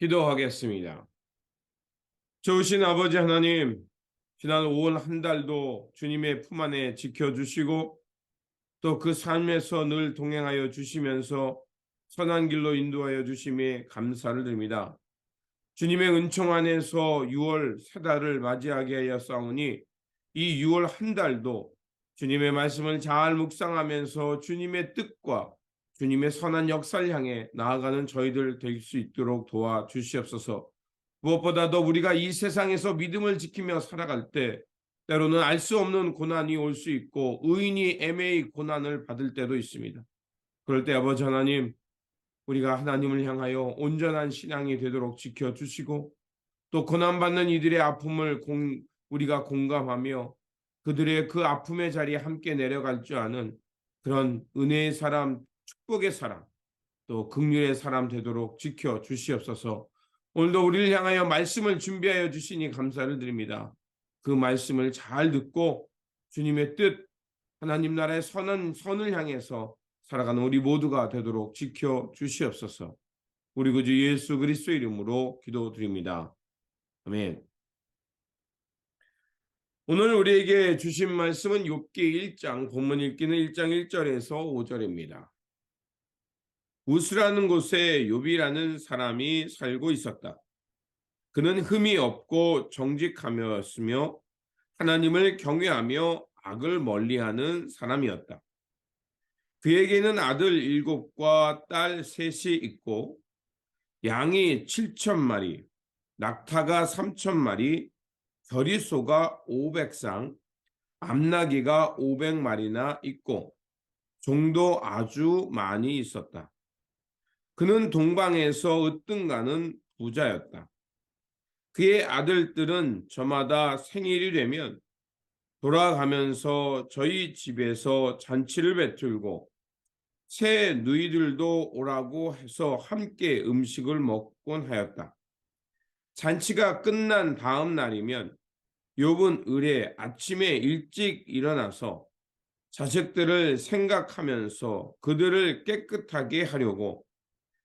기도하겠습니다. 좋으신 아버지 하나님, 지난 5월 한 달도 주님의 품 안에 지켜주시고 또 그 삶에서 늘 동행하여 주시면서 선한 길로 인도하여 주심에 감사를 드립니다. 주님의 은총 안에서 6월 새 달을 맞이하게 하여 싸우니 이 6월 한 달도 주님의 말씀을 잘 묵상하면서 주님의 뜻과 주님의 선한 역사를 향해 나아가는 저희들 될 수 있도록 도와주시옵소서. 무엇보다도 우리가 이 세상에서 믿음을 지키며 살아갈 때 때로는 알 수 없는 고난이 올 수 있고 의인이 애매히 고난을 받을 때도 있습니다. 그럴 때 아버지 하나님, 우리가 하나님을 향하여 온전한 신앙이 되도록 지켜주시고 또 고난받는 이들의 아픔을 우리가 공감하며 그들의 그 아픔의 자리에 함께 내려갈 줄 아는 그런 은혜의 사람, 축복의 사람, 또 긍휼의 사람 되도록 지켜주시옵소서. 오늘도 우리를 향하여 말씀을 준비하여 주시니 감사를 드립니다. 그 말씀을 잘 듣고 주님의 뜻, 하나님 나라의 선을 향해서 살아가는 우리 모두가 되도록 지켜주시옵소서. 우리 구주 예수 그리스도 이름으로 기도드립니다. 아멘. 오늘 우리에게 주신 말씀은 욥기 1장, 본문 읽기는 1장 1절에서 5절입니다. 우스라는 곳에 욥이라는 사람이 살고 있었다. 그는 흠이 없고 정직하였으며 하나님을 경외하며 악을 멀리하는 사람이었다. 그에게는 아들 7과 딸 3이 있고 양이 7,000마리, 낙타가 3,000마리, 겨리소가 500쌍, 암나귀가 500마리나 있고 종도 아주 많이 있었다. 그는 동방에서 으뜸가는 부자였다. 그의 아들들은 저마다 생일이 되면 돌아가면서 저희 집에서 잔치를 베풀고 새 누이들도 오라고 해서 함께 음식을 먹곤 하였다. 잔치가 끝난 다음 날이면 욥은 을에 아침에 일찍 일어나서 자식들을 생각하면서 그들을 깨끗하게 하려고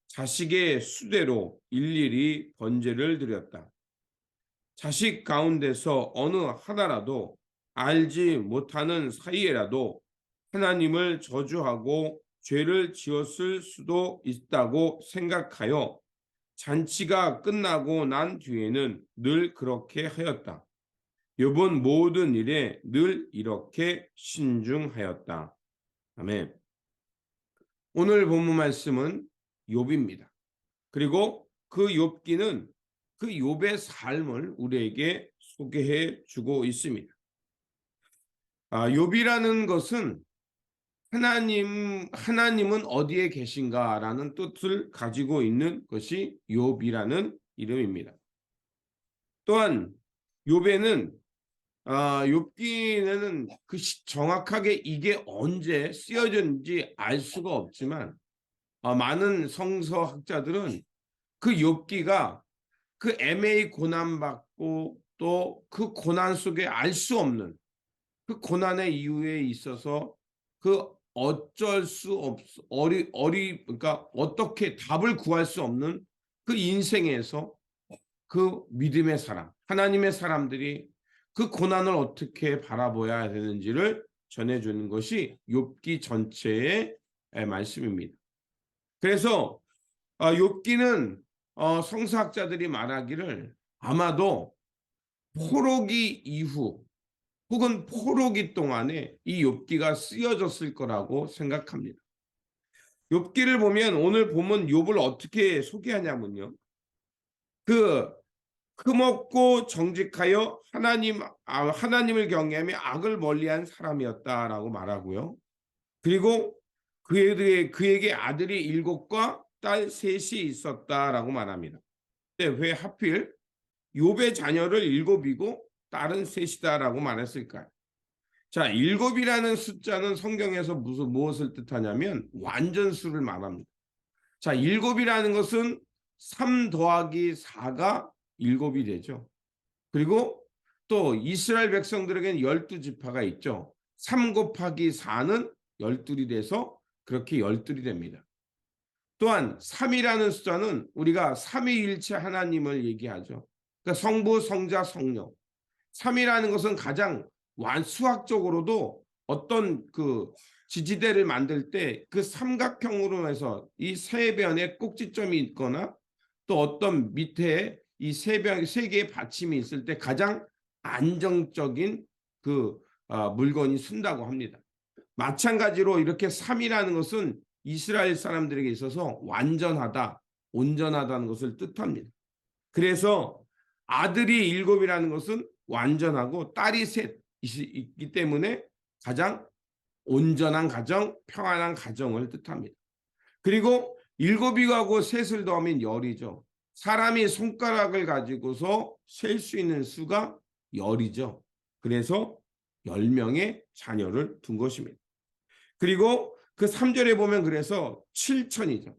자식의 수대로 일일이 번제를 드렸다. 자식 가운데서 어느 하나라도 알지 못하는 사이에라도 하나님을 저주하고 죄를 지었을 수도 있다고 생각하여 잔치가 끝나고 난 뒤에는 늘 그렇게 하였다. 욥은 모든 일에 늘 이렇게 신중하였다. 아멘. 오늘 본문 말씀은 욥입니다. 그리고 그 욥기는 그 욥의 삶을 우리에게 소개해 주고 있습니다. 욥이라는 것은 하나님은 어디에 계신가라는 뜻을 가지고 있는 것이 욥이라는 이름입니다. 또한 욥에는 욥기는 정확하게 이게 언제 쓰여졌는지 알 수가 없지만 많은 성서학자들은 그 욥기가 그 애매히 고난받고 또 그 고난 속에 알 수 없는 그 고난의 이유에 있어서 그 어쩔 수 없, 그러니까 어떻게 답을 구할 수 없는 그 인생에서 그 믿음의 사람, 하나님의 사람들이 그 고난을 어떻게 바라봐야 되는지를 전해주는 것이 욥기 전체의 말씀입니다. 그래서 욥기는 성서학자들이 말하기를 아마도 포로기 이후 혹은 포로기 동안에 이 욥기가 쓰여졌을 거라고 생각합니다. 욥기를 보면 오늘 보면 욥을 어떻게 소개하냐면요. 그 흠없고 정직하여 하나님을 경외하며 악을 멀리한 사람이었다라고 말하고요. 그리고 그에게 아들이 7과 딸 3이 있었다라고 말합니다. 근데 왜 하필 욥의 자녀를 7이고 딸은 3이다라고 말했을까요? 자, 7이라는 숫자는 성경에서 무엇을 뜻하냐면 완전수를 말합니다. 자, 7이라는 것은 3 더하기 4가 7이 되죠. 그리고 또 이스라엘 백성들에게는 12지파가 있죠. 3 곱하기 4는 12이 돼서 그렇게 12이 됩니다. 또한 3이라는 숫자는 우리가 삼위일체 하나님을 얘기하죠. 그러니까 성부, 성자, 성령. 3이라는 것은 가장 수학적으로도 어떤 그 지지대를 만들 때 그 삼각형으로 해서 이 세 변에 꼭지점이 있거나 또 어떤 밑에 이 세 개의 받침이 있을 때 가장 안정적인 그 물건이 쓴다고 합니다. 마찬가지로 이렇게 3이라는 것은 이스라엘 사람들에게 있어서 완전하다, 온전하다는 것을 뜻합니다. 그래서 아들이 7이라는 것은 완전하고 딸이 3 있기 때문에 가장 온전한 가정, 평안한 가정을 뜻합니다. 그리고 7이하고 3을 더하면 10이죠. 사람이 손가락을 가지고서 셀 수 있는 수가 10이죠. 그래서 10명의 자녀를 둔 것입니다. 그리고 그 3절에 보면 그래서 7천이죠.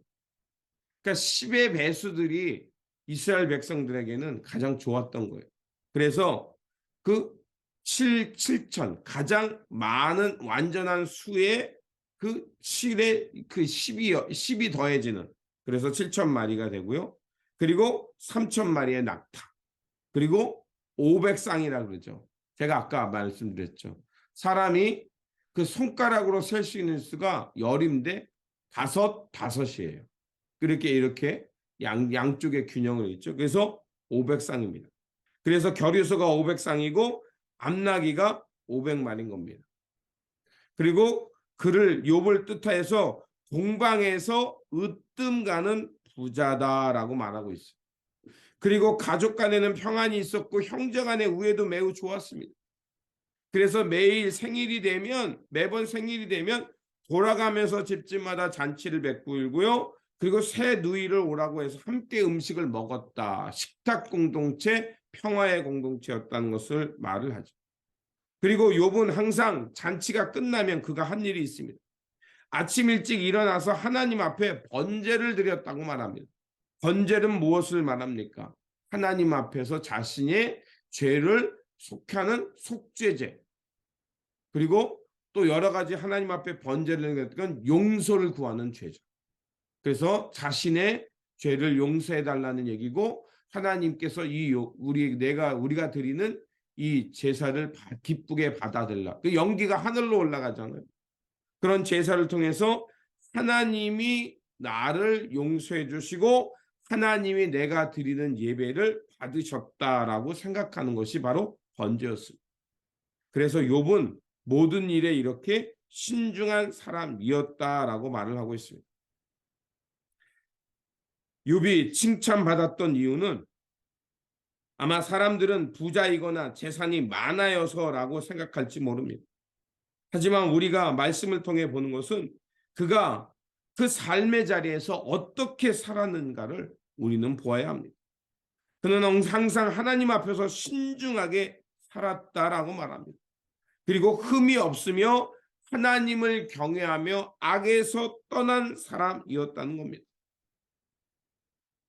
그러니까 10의 배수들이 이스라엘 백성들에게는 가장 좋았던 거예요. 그래서 그 7천 가장 많은 완전한 수의 그 7의 그 10이 더해지는 그래서 7천 마리가 되고요. 그리고 3천 마리의 낙타. 그리고 500쌍이라 그러죠. 제가 아까 말씀드렸죠. 사람이 그 손가락으로 셀 수 있는 수가 10인데 5이에요. 그렇게 이렇게 양쪽의 균형을 있죠. 그래서 500쌍입니다. 그래서 겨류소가 500쌍이고 암나기가 500마리인 겁니다. 그리고 그를 욥을 뜻하여서 동방에서 으뜸 가는 부자다라고 말하고 있어요. 그리고 가족 간에는 평안이 있었고 형제 간의 우애도 매우 좋았습니다. 그래서 매번 생일이 되면 돌아가면서 집집마다 잔치를 베풀고요. 그리고 새 누이를 오라고 해서 함께 음식을 먹었다. 식탁 공동체, 평화의 공동체였다는 것을 말을 하죠. 그리고 욥은 항상 잔치가 끝나면 그가 한 일이 있습니다. 아침 일찍 일어나서 하나님 앞에 번제를 드렸다고 말합니다. 번제는 무엇을 말합니까? 하나님 앞에서 자신의 죄를 속하는 속죄제. 그리고 또 여러 가지 하나님 앞에 번제를 드렸던 용서를 구하는 죄죠. 그래서 자신의 죄를 용서해 달라는 얘기고 하나님께서 우리가 드리는 이 제사를 기쁘게 받아들라. 그 연기가 하늘로 올라가잖아요. 그런 제사를 통해서 하나님이 나를 용서해 주시고 하나님이 내가 드리는 예배를 받으셨다라고 생각하는 것이 바로 번제였습니다. 그래서 욥은 모든 일에 이렇게 신중한 사람이었다라고 말을 하고 있습니다. 욥이 칭찬받았던 이유는 아마 사람들은 부자이거나 재산이 많아여서라고 생각할지 모릅니다. 하지만 우리가 말씀을 통해 보는 것은 그가 그 삶의 자리에서 어떻게 살았는가를 우리는 보아야 합니다. 그는 항상 하나님 앞에서 신중하게 살았다라고 말합니다. 그리고 흠이 없으며 하나님을 경외하며 악에서 떠난 사람이었다는 겁니다.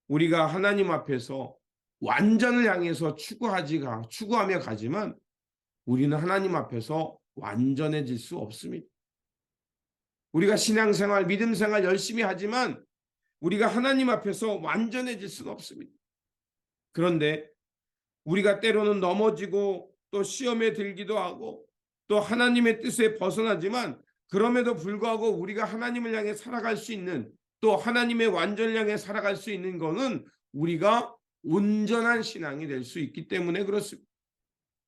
우리가 하나님 앞에서 완전을 향해서 추구하며 가지만 우리는 하나님 앞에서 완전해질 수 없습니다. 우리가 신앙생활, 믿음생활 열심히 하지만 우리가 하나님 앞에서 완전해질 수는 없습니다. 그런데 우리가 때로는 넘어지고 또 시험에 들기도 하고 또 하나님의 뜻에 벗어나지만 그럼에도 불구하고 우리가 하나님을 향해 살아갈 수 있는 또 하나님의 완전을 향해 살아갈 수 있는 것은 우리가 온전한 신앙이 될 수 있기 때문에 그렇습니다.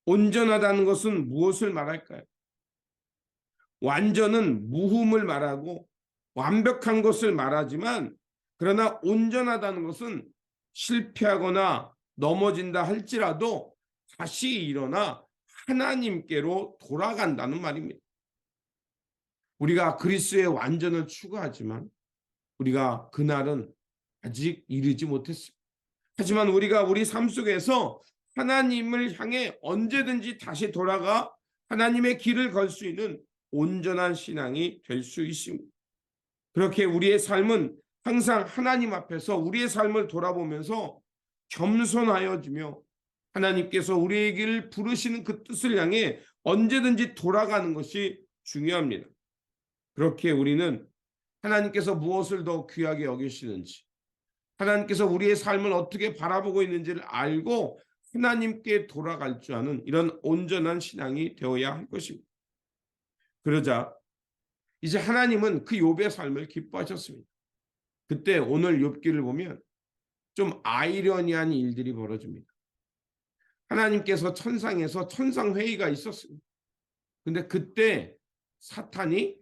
온전하다는 것은 무엇을 말할까요? 완전은 무흠을 말하고 완벽한 것을 말하지만 그러나 온전하다는 것은 실패하거나 넘어진다 할지라도 다시 일어나 하나님께로 돌아간다는 말입니다. 우리가 그리스도의 완전을 추구하지만 우리가 그날은 아직 이르지 못했습니다. 하지만 우리가 우리 삶 속에서 하나님을 향해 언제든지 다시 돌아가 하나님의 길을 걸 수 있는 온전한 신앙이 될 수 있습니다. 그렇게 우리의 삶은 항상 하나님 앞에서 우리의 삶을 돌아보면서 겸손하여지며 하나님께서 우리에게 부르시는 그 뜻을 향해 언제든지 돌아가는 것이 중요합니다. 그렇게 우리는 하나님께서 무엇을 더 귀하게 여기시는지, 하나님께서 우리의 삶을 어떻게 바라보고 있는지를 알고 하나님께 돌아갈 줄 아는 이런 온전한 신앙이 되어야 할 것입니다. 그러자 이제 하나님은 그 욥의 삶을 기뻐하셨습니다. 그때 오늘 욥기를 보면 좀 아이러니한 일들이 벌어집니다. 하나님께서 천상에서 천상회의가 있었습니다. 근데 그때 사탄이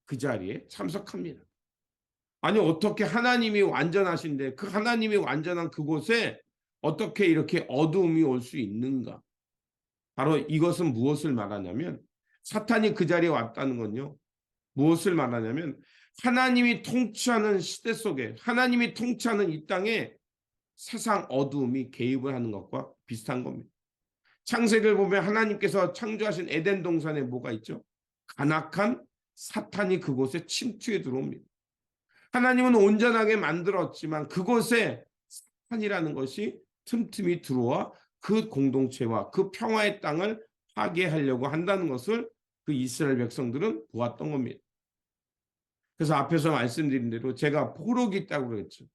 그 자리에 참석합니다. 아니 어떻게 하나님이 완전하신데 그 하나님이 완전한 그곳에 어떻게 이렇게 어두움이 올 수 있는가? 바로 이것은 무엇을 말하냐면 사탄이 그 자리에 왔다는 건요. 무엇을 말하냐면 하나님이 통치하는 시대 속에 하나님이 통치하는 이 땅에 세상 어두움이 개입을 하는 것과 비슷한 겁니다. 창세기를 보면 하나님께서 창조하신 에덴 동산에 뭐가 있죠? 간악한 사탄이 그곳에 침투해 들어옵니다. 하나님은 온전하게 만들었지만 그곳에 사탄이라는 것이 틈틈이 들어와 그 공동체와 그 평화의 땅을 파괴하려고 한다는 것을 그 이스라엘 백성들은 보았던 겁니다. 그래서 앞에서 말씀드린 대로 제가 포록이 있다고 그랬죠.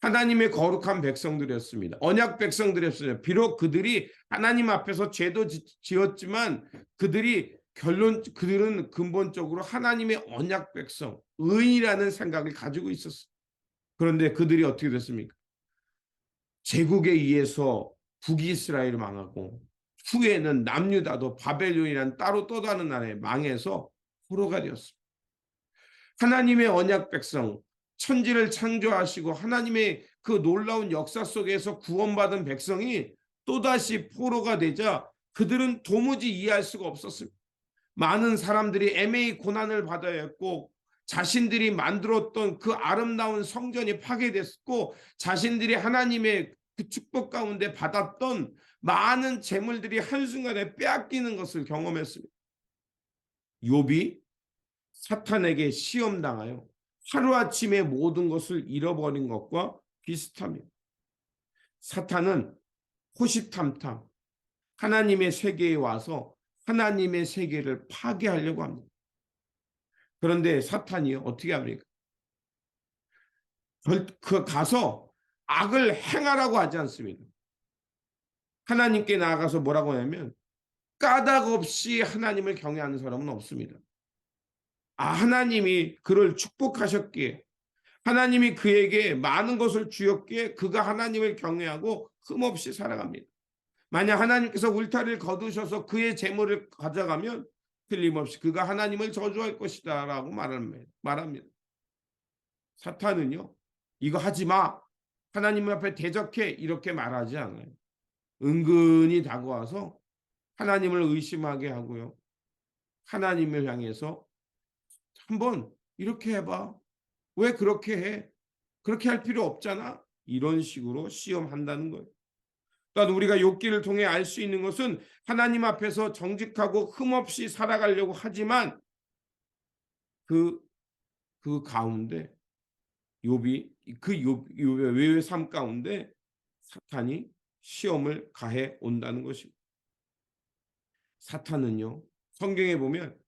하나님의 거룩한 백성들이었습니다. 언약 백성들이었어요. 비록 그들이 하나님 앞에서 죄도 지었지만 그들은 근본적으로 하나님의 언약 백성, 의인이라는 생각을 가지고 있었어요. 그런데 그들이 어떻게 됐습니까? 제국에 의해서 북이스라엘을 망하고 후에는 남유다도 바벨론이라는 따로 또 다른 나라에 망해서 포로가 되었습니다. 하나님의 언약 백성, 천지를 창조하시고 하나님의 그 놀라운 역사 속에서 구원받은 백성이 또다시 포로가 되자 그들은 도무지 이해할 수가 없었습니다. 많은 사람들이 애매히 고난을 받아야 했고 자신들이 만들었던 그 아름다운 성전이 파괴됐고 자신들이 하나님의 그 축복 가운데 받았던 많은 재물들이 한순간에 빼앗기는 것을 경험했습니다. 욥이 사탄에게 시험당하여 하루아침에 모든 것을 잃어버린 것과 비슷합니다. 사탄은 호시탐탐 하나님의 세계에 와서 하나님의 세계를 파괴하려고 합니다. 그런데 사탄이 어떻게 합니까? 가서 악을 행하라고 하지 않습니다. 하나님께 나아가서 뭐라고 하냐면 까닭 없이 하나님을 경외하는 사람은 없습니다. 하나님이 그를 축복하셨기에 하나님이 그에게 많은 것을 주었기에 그가 하나님을 경외하고 흠없이 살아갑니다. 만약 하나님께서 울타리를 거두셔서 그의 재물을 가져가면 틀림없이 그가 하나님을 저주할 것이다 라고 말합니다. 사탄은요 이거 하지 마 하나님 앞에 대적해 이렇게 말하지 않아요. 은근히 다가와서 하나님을 의심하게 하고요. 하나님을 향해서 한번 이렇게 해봐. 왜 그렇게 해? 그렇게 할 필요 없잖아. 이런 식으로 시험한다는 거예요. 또한 우리가 욥기를 통해 알 수 있는 것은 하나님 앞에서 정직하고 흠없이 살아가려고 하지만 그 가운데 욥의 외의 삶 가운데 사탄이 시험을 가해 온다는 것입니다. 사탄은요. 성경에 보면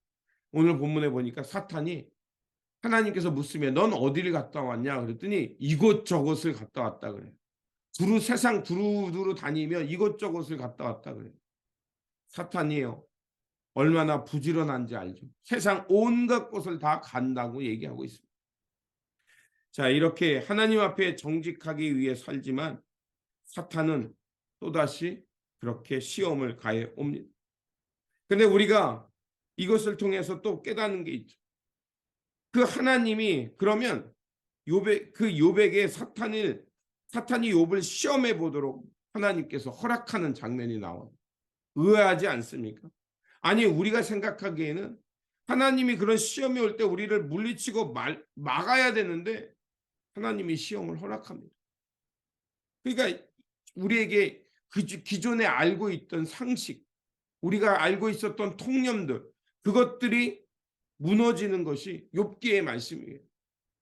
오늘 본문에 보니까 사탄이 하나님께서 묻으면 넌 어디를 갔다 왔냐 그랬더니 이곳저곳을 갔다 왔다 그래요. 세상 두루두루 다니며 이곳저곳을 갔다 왔다 그래요. 사탄이요. 얼마나 부지런한지 알죠. 세상 온갖 곳을 다 간다고 얘기하고 있습니다. 자, 이렇게 하나님 앞에 정직하기 위해 살지만 사탄은 또다시 그렇게 시험을 가해 옵니다. 근데 우리가 이것을 통해서 또 깨닫는 게 있죠. 그 하나님이 그러면 욥에게 사탄이 욥을 시험해 보도록 하나님께서 허락하는 장면이 나와요. 의아하지 않습니까? 아니 우리가 생각하기에는 하나님이 그런 시험이 올 때 우리를 물리치고 막아야 되는데 하나님이 시험을 허락합니다. 그러니까 우리에게 기존에 알고 있던 상식, 우리가 알고 있었던 통념들, 그것들이 무너지는 것이 욥기의 말씀이에요.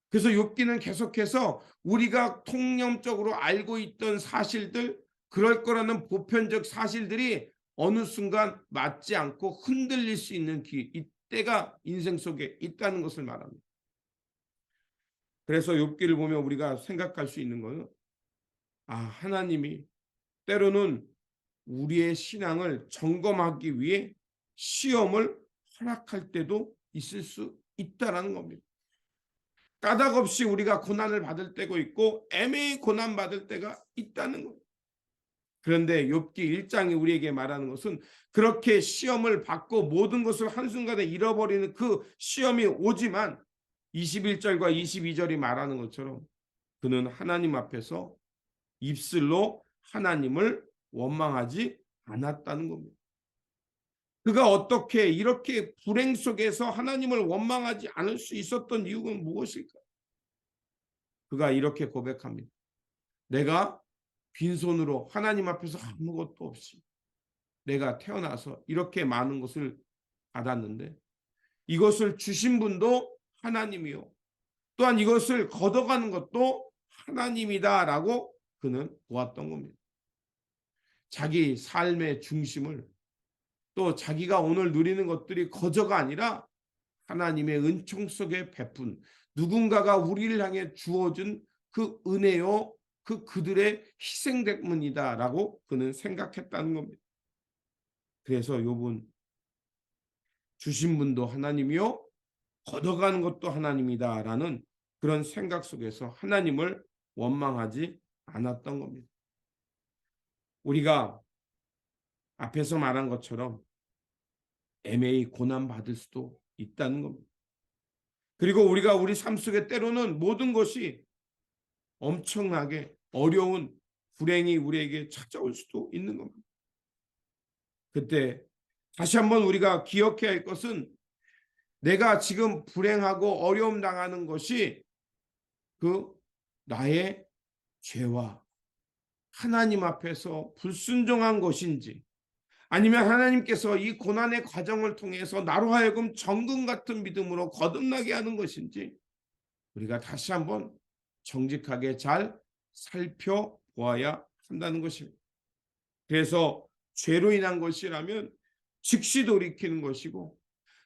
그래서 욥기는 계속해서 우리가 통념적으로 알고 있던 사실들, 그럴 거라는 보편적 사실들이 어느 순간 맞지 않고 흔들릴 수 있는 이때가 인생 속에 있다는 것을 말합니다. 그래서 욥기를 보면 우리가 생각할 수 있는 것은 하나님이 때로는 우리의 신앙을 점검하기 위해 시험을 허락할 때도 있을 수 있다라는 겁니다. 까닭없이 우리가 고난을 받을 때가 있고 애매히 고난 받을 때가 있다는 겁니다. 그런데 욥기 1장이 우리에게 말하는 것은 그렇게 시험을 받고 모든 것을 한순간에 잃어버리는 그 시험이 오지만 21절과 22절이 말하는 것처럼 그는 하나님 앞에서 입술로 하나님을 원망하지 않았다는 겁니다. 그가 어떻게 이렇게 불행 속에서 하나님을 원망하지 않을 수 있었던 이유는 무엇일까? 그가 이렇게 고백합니다. 내가 빈손으로 하나님 앞에서 아무것도 없이 내가 태어나서 이렇게 많은 것을 받았는데 이것을 주신 분도 하나님이요. 또한 이것을 걷어가는 것도 하나님이다라고 그는 보았던 겁니다. 자기 삶의 중심을 또 자기가 오늘 누리는 것들이 거저가 아니라 하나님의 은총 속에 베푼 누군가가 우리를 향해 주어준 그 은혜요 그들의 희생 때문이다라고 그는 생각했다는 겁니다. 그래서 욥은 주신 분도 하나님이요 걷어가는 것도 하나님이다라는 그런 생각 속에서 하나님을 원망하지 않았던 겁니다. 우리가 앞에서 말한 것처럼 애매히 고난받을 수도 있다는 겁니다. 그리고 우리가 우리 삶 속에 때로는 모든 것이 엄청나게 어려운 불행이 우리에게 찾아올 수도 있는 겁니다. 그때 다시 한번 우리가 기억해야 할 것은 내가 지금 불행하고 어려움 당하는 것이 그 나의 죄와 하나님 앞에서 불순종한 것인지 아니면 하나님께서 이 고난의 과정을 통해서 나로 하여금 정금 같은 믿음으로 거듭나게 하는 것인지 우리가 다시 한번 정직하게 잘 살펴보아야 한다는 것입니다. 그래서 죄로 인한 것이라면 즉시 돌이키는 것이고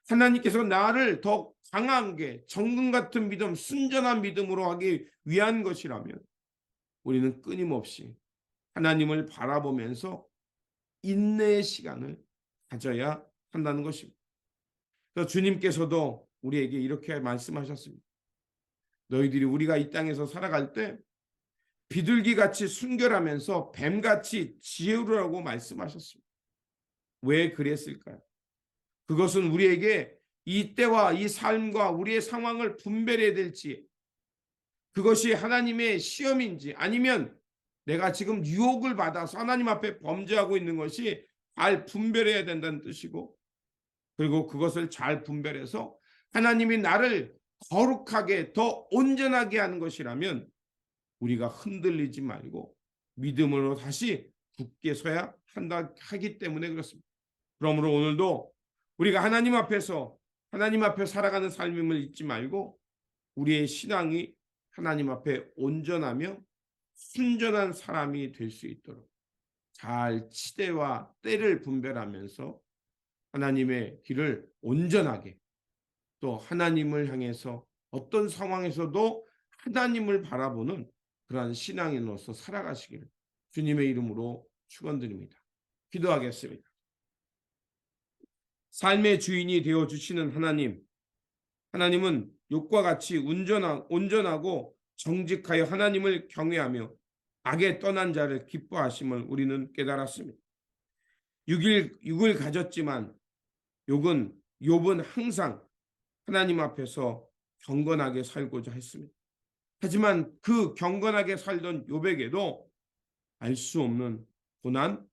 하나님께서 나를 더 강한 게 정금 같은 믿음, 순전한 믿음으로 하기 위한 것이라면 우리는 끊임없이 하나님을 바라보면서 인내의 시간을 가져야 한다는 것입니다. 그래서 주님께서도 우리에게 이렇게 말씀하셨습니다. 너희들이 우리가 이 땅에서 살아갈 때 비둘기같이 순결하면서 뱀같이 지혜로라고 말씀하셨습니다. 왜 그랬을까요? 그것은 우리에게 이 때와 이 삶과 우리의 상황을 분별해야 될지 그것이 하나님의 시험인지 아니면 내가 지금 유혹을 받아서 하나님 앞에 범죄하고 있는 것이 잘 분별해야 된다는 뜻이고 그리고 그것을 잘 분별해서 하나님이 나를 거룩하게 더 온전하게 하는 것이라면 우리가 흔들리지 말고 믿음으로 다시 굳게 서야 한다 하기 때문에 그렇습니다. 그러므로 오늘도 우리가 하나님 앞에서 하나님 앞에 살아가는 삶임을 잊지 말고 우리의 신앙이 하나님 앞에 온전하며 순전한 사람이 될 수 있도록 잘 치대와 때를 분별하면서 하나님의 길을 온전하게 또 하나님을 향해서 어떤 상황에서도 하나님을 바라보는 그러한 신앙인으로서 살아가시기를 주님의 이름으로 축원드립니다. 기도하겠습니다. 삶의 주인이 되어주시는 하나님, 하나님은 욥과 같이 온전하고 정직하여 하나님을 경외하며 악에 떠난 자를 기뻐하심을 우리는 깨달았습니다. 육을 가졌지만 욥은 항상 하나님 앞에서 경건하게 살고자 했습니다. 하지만 그 경건하게 살던 욥에게도 알 수 없는 고난,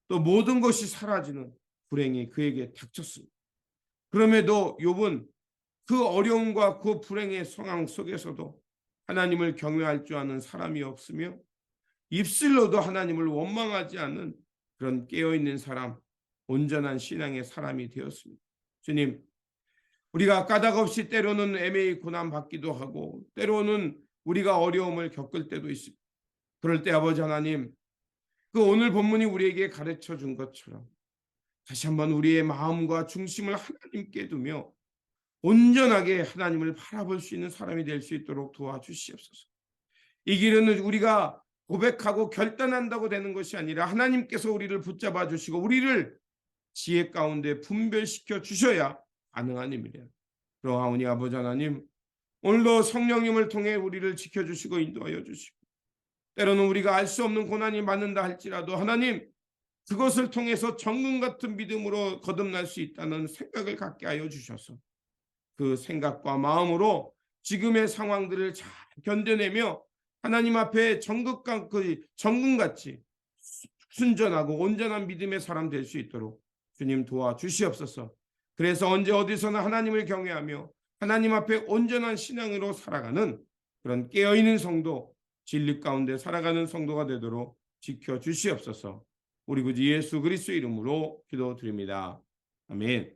또 모든 것이 사라지는 불행이 그에게 닥쳤습니다. 그럼에도 욥은 그 어려움과 그 불행의 상황 속에서도 하나님을 경외할 줄 아는 사람이 없으며 입술로도 하나님을 원망하지 않는 그런 깨어있는 사람, 온전한 신앙의 사람이 되었습니다. 주님, 우리가 까닭없이 때로는 애매히 고난받기도 하고 때로는 우리가 어려움을 겪을 때도 있습니다. 그럴 때 아버지 하나님, 그 오늘 본문이 우리에게 가르쳐 준 것처럼 다시 한번 우리의 마음과 중심을 하나님께 두며 온전하게 하나님을 바라볼 수 있는 사람이 될 수 있도록 도와주시옵소서. 이 길은 우리가 고백하고 결단한다고 되는 것이 아니라 하나님께서 우리를 붙잡아 주시고 우리를 지혜 가운데 분별시켜 주셔야 가능한 일이에요. 그러하오니 아버지 하나님, 오늘도 성령님을 통해 우리를 지켜주시고 인도하여 주시고, 때로는 우리가 알 수 없는 고난이 많은다 할지라도 하나님, 그것을 통해서 정금 같은 믿음으로 거듭날 수 있다는 생각을 갖게 하여 주셔서 그 생각과 마음으로 지금의 상황들을 잘 견뎌내며 하나님 앞에 정금같이 순전하고 온전한 믿음의 사람 될 수 있도록 주님 도와주시옵소서. 그래서 언제 어디서나 하나님을 경외하며 하나님 앞에 온전한 신앙으로 살아가는 그런 깨어있는 성도, 진리 가운데 살아가는 성도가 되도록 지켜주시옵소서. 우리 구주 예수 그리스도 이름으로 기도드립니다. 아멘.